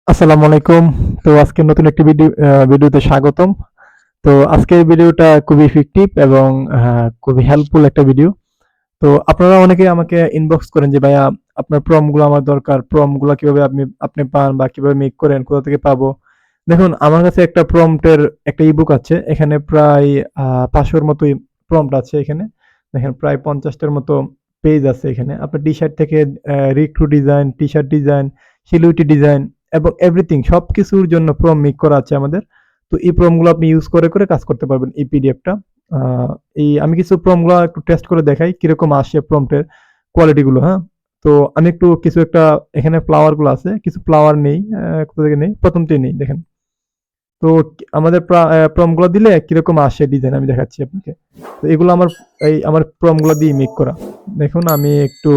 আসসালামু আলাইকুম। তো আজকে নতুন একটি ভিডিওতে স্বাগতম। তো আজকের ভিডিওটা খুবই ইফেক্টিভ এবং খুবই হেল্পফুল একটা ভিডিও। তো আপনারা অনেকেই আমাকে ইনবক্স করেন যে ভাইয়া আপনার প্রম্পট গুলো আমার দরকার। প্রম্পট গুলা কিভাবে আপনি পান বা কিভাবে মেক করেন, কোথা থেকে পাবো? দেখুন আমার কাছে একটা প্রম্পটের একটা ইবুক আছে। এখানে প্রায় ৫০০ র মতো প্রম্পট আছে এখানে। দেখেন প্রায় ৫০ টার মতো পেজ আছে এখানে। আপনার টি-শার্ট থেকে রিক্রু ডিজাইন, টি-শার্ট ডিজাইন, সিলুইটি ডিজাইন এবং এভরিথিং সবকিছুর জন্য প্রম্পট মেক করা আছে আমাদের। তো এই প্রম্পট গুলো আপনি ইউজ করে কাজ করতে পারবেন এই পিডিএফটা। আ এই আমি কিছু প্রম্পট গুলা একটু টেস্ট করে দেখাই কিরকম আসে প্রম্পটের কোয়ালিটি গুলো, হ্যাঁ? তো আমি একটু কিছু একটা এখানে ফ্লাওয়ার গুলো আছে। কিছু ফ্লাওয়ার নেই। কোথা থেকে নেই? ১ম টেই নেই দেখেন। তো আমাদের প্রম্পট গুলো দিলে কিরকম আসে ডিজাইন আমি দেখাচ্ছি আপনাকে। তো এগুলো আমার প্রম্পট গুলো দিয়ে মেক করা। দেখুন আমি একটু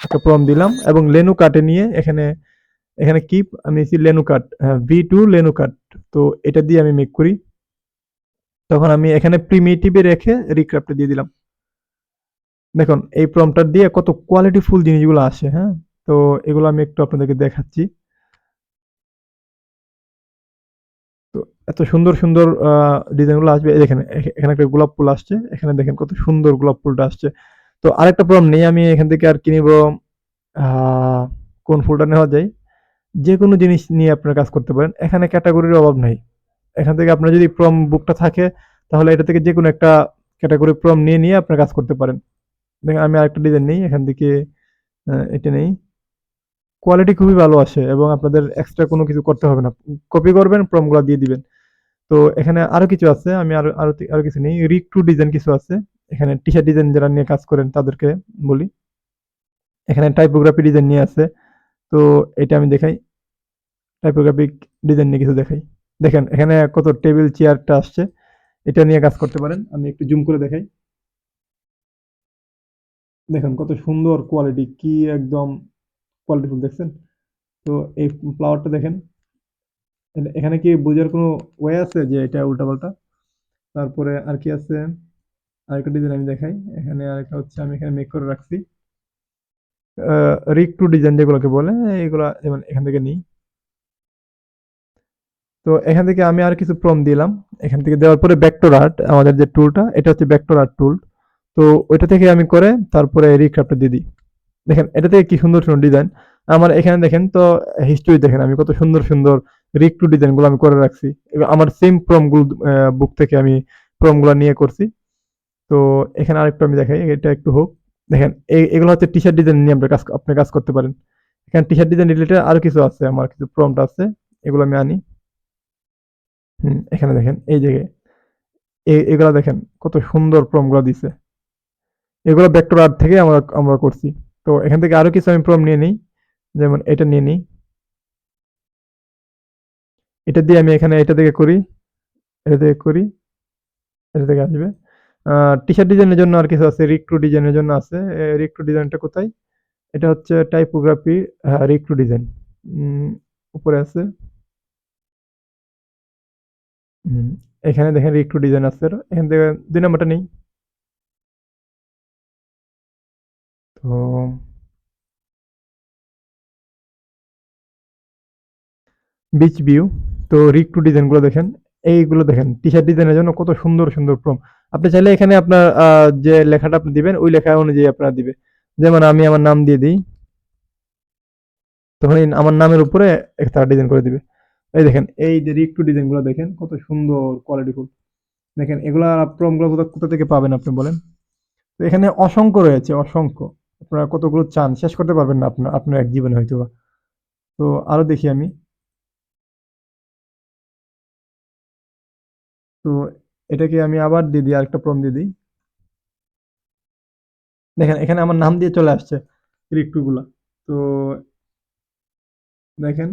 একটা প্রম্পট দিলাম এবং লেনু কাটে নিয়ে এখানে কিপ আমি নিয়েছি লেনু কাট, V2 লেনু কাট। তো এটা দিয়ে আমি মেক করি। তখন আমি এখানে প্রিমিটিভে রেখে রিক্রাফটে দিয়ে দিলাম। দেখুন এই প্রম্পটটা দিয়ে কত কোয়ালিটিফুল জিনিসগুলো আসে, হ্যাঁ? তো এগুলো আমি একটু আপনাদেরকে দেখাচ্ছি। তো এত সুন্দর ডিজাইনগুলো আসবে। এই দেখেন এখানে একটা গোলাপ ফুল আসছে। এখানে দেখেন কত সুন্দর গোলাপ ফুলটা আসছে। তো আরেকটা প্রম্পট নেই। আমি এখান থেকে আর কি নিবো? আ কোন ফুলটা নেওয়া যায়? যেকোনো জিনিস নিয়ে আপনারা কাজ করতে পারেন। এখানে ক্যাটেগরির অভাব নাই। এখান থেকে আপনার যদি প্রম্পট বুকটা থাকে তাহলে এটা থেকে যেকোনো একটা ক্যাটেগরি প্রম্পট নিয়ে আপনারা কাজ করতে পারেন। দেখেন আমি আরেকটা ডিজাইন নেই। এখান থেকে এটা নেই। কোয়ালিটি খুবই ভালো আসে এবং আপনাদের এক্সট্রা কোনো কিছু করতে হবে না। কপি করবেন, প্রম্পট গুলা দিয়ে দিবেন। তো এখানে আরো কিছু আছে। আমি আরো কিছু নেই। রিক টু ডিজাইন কিছু আছে। এখানে টি-শার্ট ডিজাইন যারা নিয়ে কাজ করেন তাদেরকে বলি। এখানে টাইপোগ্রাফি ডিজাইন নিয়ে আছে। তো এটা আমি দেখাই। টাইপোগ্রাফিক ডিজাইন নিয়ে কিছু দেখাই। দেখেন এখানে কত টেবিল চেয়ারটা আসছে। এটা নিয়ে কাজ করতে পারেন। আমি একটু জুম করে দেখাই। দেখেন কত সুন্দর কোয়ালিটি, কি একদম কোয়ালিটিফুল দেখছেন? তো এই ফ্লাওয়ারটা দেখেন। এখানে কি বোঝার কোনো ওয়ে আছে যে এটা উল্টাপাল্টা? তারপরে আর কি আছে? আরেকটা ডিজাইন আমি দেখাই। এখানে আরেকটা হচ্ছে আমি এখানে মেক করে রাখছি। রিক টু ডিজাইন যেগুলোকে বলে এগুলা যেমন এখান থেকে নিই। তো এখান থেকে আমি আর কিছু প্রম্পট দিলাম। এখান থেকে দেওয়ার পরে ভেক্টর আর্ট আমাদের যে টুলটা এটা হচ্ছে ভেক্টর আর্ট টুল। তো ওইটা থেকে আমি করে তারপরে রিক্রাফটে দিয়ে দিই। দেখেন এটা থেকে কি সুন্দর ডিজাইন। আমার এখানে দেখেন তো হিস্টরি দেখেন আমি কত সুন্দর রিক টু ডিজাইন গুলো আমি করে রাখছি। এবার আমার সেম প্রম্পট গুলো বুক থেকে আমি প্রম্পট গুলো নিয়ে করছি। তো এখানে আরেকটু আমি দেখাই, এটা একটু হোক। দেখেন এগুলো হচ্ছে টি-শার্ট ডিজাইন নিয়ে আপনি কাজ করতে পারেন। এখানে টি-শার্ট ডিজাইন রিলেটেড আরো কিছু আছে, আমার কিছু প্রম্পট আছে। এগুলো আমি আনি। এখানে দেখেন এই জায়গায় এগুলা দেখেন কত সুন্দর প্রম্পট গুলো দিছে। এগুলো ভেক্টর আর্ট থেকে আমরা করছি। তো এখান থেকে আরো কিছু আমি প্রম্পট নিয়ে নিই। যেমন এটা নিয়ে নিই। এটা দিয়ে আমি এখানে এটা থেকে করি, এটা থেকে করি, এটা থেকে আসবে। টি-শার্ট ডিজাইনের জন্য আর কিছু আছে, রিক্রু ডিজাইনের জন্য আছে। রিক্রু ডিজাইনটা কোথায়? এটা হচ্ছে টাইপোগ্রাফি, রিক্রু ডিজাইন। উম উপরে আছে। হুম, এখানে দেখেন রিক্রু ডিজাইন আছে। এখান থেকে ২ নাম্বারটা নেই। তো বিচ ভিউ। তো রিক্রু ডিজাইনগুলো দেখেন। এইগুলো দেখেন টি-শার্ট ডিজাইনের জন্য কত সুন্দর প্রম্পট। আপনি চাইলে এখানে আপনার যে লেখাটা আপনি দিবেন ওই লেখা অনুযায়ী আপনারা দিবে। যেমন আমি আমার নাম দিয়ে দিই। তখন আমার নামের উপরে তারা ডিজাইন করে দিবে। এই দেখেন এই যে রিক্রু ডিজাইনগুলো দেখেন কত সুন্দর কোয়ালিটিফুল। দেখেন এগুলা প্রম্পটগুলো কোথা থেকে পাবেন আপনি বলেন? তো এখানে অসংখ্য রয়েছে, অসংখ্য। আপনারা কতগুলো চান শেষ করতে পারবেন না আপনার এক জীবনে হয়তোবা। তো আরো দেখি আমি। তো এটাকে আমি আবার দিয়ে দিই, আরেকটা প্রম্পট দিয়ে দিই। দেখেন এখানে আমার নাম দিয়ে চলে আসছে ঋতু গুলা। তো দেখেন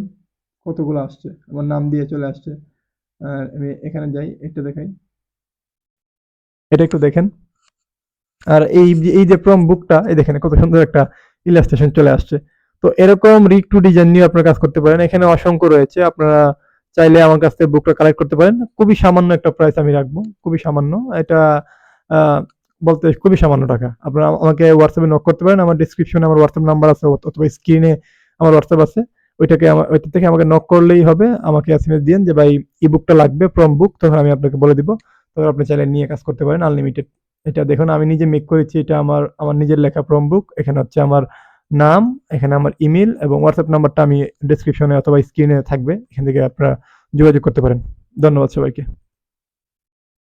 কতগুলো আসছে, আমার নাম দিয়ে চলে আসছে। আর আমি এখানে যাই, এটা দেখাই। এটা একটু দেখেন। আর এই যে প্রম বুকটা এই দেখেন কত সুন্দর একটা ইলাস্ট্রেশন চলে আসছে। তো এরকম রিক টু ডিজাইন নিয়ে আপনারা কাজ করতে পারেন। এখানে অসংখ্য রয়েছে, আপনারা চাইলে আমার কাছ থেকে বুকটা কালেক্ট করতে পারেন। খুবই সামান্য একটা প্রাইস আমি রাখবো, খুবই সামান্য। এটা আহ, বলতে খুবই সামান্য টাকা। আপনারা আমাকে হোয়াটসঅ্যাপে নক করতে পারেন, আমার ডিসক্রিপশনে আমার হোয়াটসঅ্যাপ নাম্বার আছে অথবা স্ক্রিনে আমার হোয়াটসঅ্যাপ আছে। ওইটা থেকে আমাকে নক করলেই হবে। আমাকে এসএমএস দিয়েন যে ভাই ইবুকটা লাগবে ফ্রম বুক, তখন আমি আপনাকে বলে দিব। তখন আপনি চাইলে নিয়ে কাজ করতে পারেন আনলিমিটেড। এটা দেখুন আমি নিজে মেক করেছি। এটা আমার নিজের লেখা ফ্রম বুক। এখানে হচ্ছে আমার নাম, এখানে আমার ইমেইল এবং হোয়াটসঅ্যাপ নাম্বারটা আমি ডেসক্রিপশনে অথবা স্ক্রিনে থাকবে। এখান থেকে আপনারা যোগাযোগ করতে পারেন। ধন্যবাদ সবাইকে।